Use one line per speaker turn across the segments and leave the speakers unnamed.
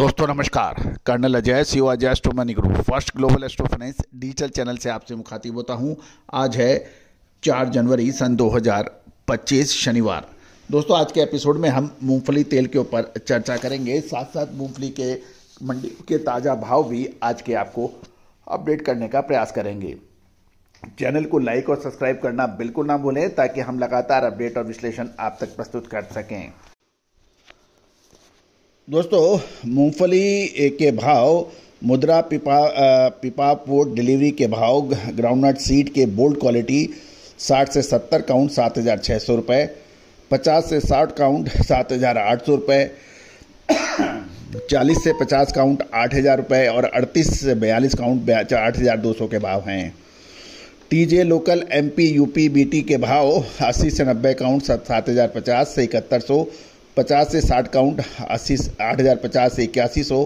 दोस्तों नमस्कार। Colonel Ajay CO Ajay astro money group first global astro finance digital channel से आपसे मुखातिब होता हूं। आज है 4 जनवरी सन 2025 शनिवार। दोस्तों आज के एपिसोड में हम मूंगफली तेल के ऊपर चर्चा करेंगे, साथ साथ मूंगफली के मंडी के ताज़ा भाव भी आज के आपको अपडेट करने का प्रयास करेंगे। चैनल को लाइक और सब्सक्राइब करना बिल्कुल ना भूलें ताकि हम लगातार अपडेट और विश्लेषण आप तक प्रस्तुत कर सकें। दोस्तों मूंगफली के भाव, मुद्रा पिपा पोर्ट डिलीवरी के भाव, ग्राउंडनट सीड के बोल्ड क्वालिटी 60 से 70 काउंट 7,600 रुपये, 50 से 60 काउंट 7,800 रुपये, 40 से 50 काउंट 8,000 रुपये और 38 से 42 काउंट 8,200 के भाव हैं। TJ local MP UP BT के भाव 80 से 90 काउंट 7,050 से 7,100, 50 से 60 काउंट 8,050 से 8,100,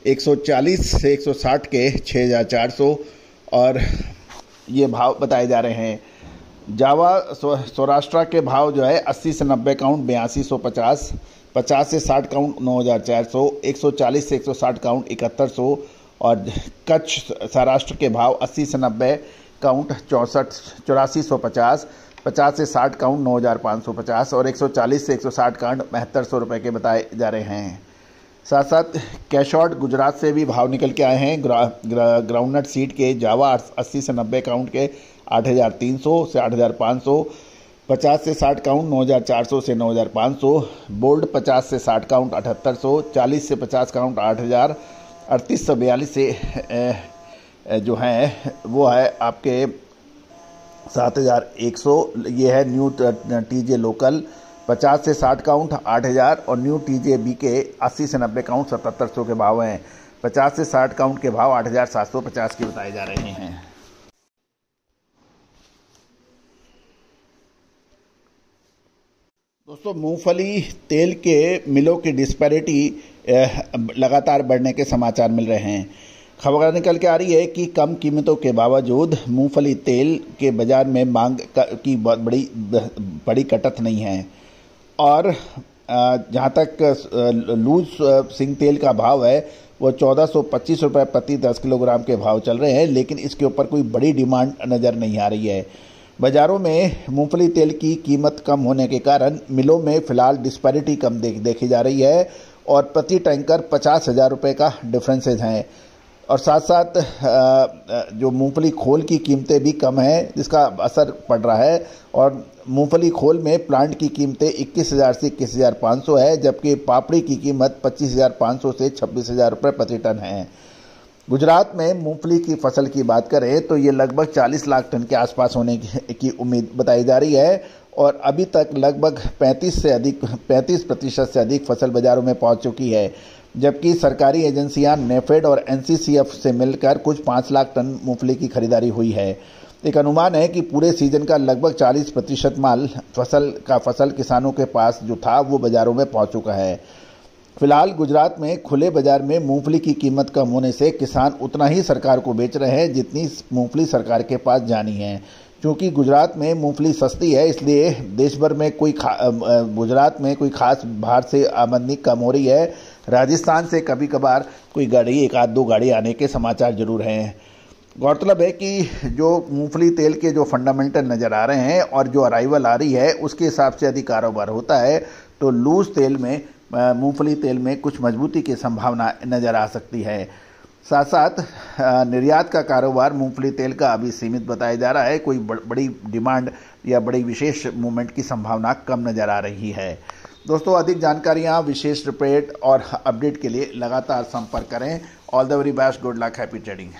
140 से 160 के 6,400 और ये भाव बताए जा रहे हैं। जावा सौराष्ट्र के भाव जो है 80 से 90 काउंट 8,250, 50 से 60 काउंट 9,400, 140 से 160 काउंट 7,100 और कच्छ सौराष्ट्र के भाव 80 से 90 काउंट 8,450, 50 से 60 काउंट 9,550 और 140 से 160 काउंट 7,200 रुपये के बताए जा रहे हैं। साथ साथ कैशॉट गुजरात से भी भाव निकल के आए हैं। ग्राउंडनट सीड के जावा 80 से 90 काउंट के 8,300 से 8,500, 50 से 60 काउंट 9,400 से 9,500, बोल्ड 50 से 60 काउंट 7,800, 40 से 50 काउंट 8,000, 38 से 42 से जो है वो है आपके 7,100। ये है न्यू टीजे लोकल 50 से 60 काउंट 8,000 और न्यू टीजे बी के 80 से 90 काउंट 7,700 के भाव हैं। 50 से 60 काउंट के भाव 8,750 के बताए जा रहे हैं। दोस्तों मूंगफली तेल के मिलों की डिस्पैरिटी लगातार बढ़ने के समाचार मिल रहे हैं। खबर निकल के आ रही है कि कम कीमतों के बावजूद मूंगफली तेल के बाजार में मांग की बहुत बड़ी कटत नहीं है और जहां तक लूज सिंग तेल का भाव है वो 1,425 रुपये प्रति 10 किलोग्राम के भाव चल रहे हैं, लेकिन इसके ऊपर कोई बड़ी डिमांड नज़र नहीं आ रही है। बाज़ारों में मूंगफली तेल की कीमत कम होने के कारण मिलों में फ़िलहाल डिस्पैरिटी कम देखी जा रही है और प्रति टैंकर 50,000 रुपये का डिफरेंसेज हैं और साथ साथ जो मूंगफली खोल की कीमतें भी कम हैं जिसका असर पड़ रहा है और मूंगफली खोल में प्लांट की कीमतें 21,000 से 21,500 है, जबकि पापड़ी की कीमत 25,500 से 26,000 रुपये प्रति टन है। गुजरात में मूंगफली की फसल की बात करें तो ये लगभग 40 लाख टन के आसपास होने की उम्मीद बताई जा रही है और अभी तक लगभग 35% से अधिक फसल बाज़ारों में पहुंच चुकी है, जबकि सरकारी एजेंसियां नेफेड और एनसीसीएफ से मिलकर कुछ 5 लाख टन मूंगफली की खरीदारी हुई है। एक अनुमान है कि पूरे सीजन का लगभग 40% माल फसल किसानों के पास जो था वो बाज़ारों में पहुंच चुका है। फिलहाल गुजरात में खुले बाजार में मूंगफली की कीमत कम होने से किसान उतना ही सरकार को बेच रहे हैं जितनी मूंगफली सरकार के पास जानी है। क्योंकि गुजरात में मूंगफली सस्ती है इसलिए देश भर में गुजरात में कोई खास बाहर से आमदनी कम हो रही है। राजस्थान से कभी कभार कोई गाड़ी, 1-2 गाड़ी आने के समाचार जरूर हैं। गौरतलब है कि जो मूंगफली तेल के जो फंडामेंटल नज़र आ रहे हैं और जो अराइवल आ रही है उसके हिसाब से यदि कारोबार होता है तो लूज तेल में, मूंगफली तेल में कुछ मजबूती की संभावना नज़र आ सकती है। साथ साथ निर्यात का कारोबार मूंगफली तेल का अभी सीमित बताया जा रहा है। कोई बड़ी डिमांड या बड़ी विशेष मूवमेंट की संभावना कम नज़र आ रही है। दोस्तों अधिक जानकारियाँ, विशेष रिपोर्ट और अपडेट के लिए लगातार संपर्क करें। All the very best, good luck, happy trading.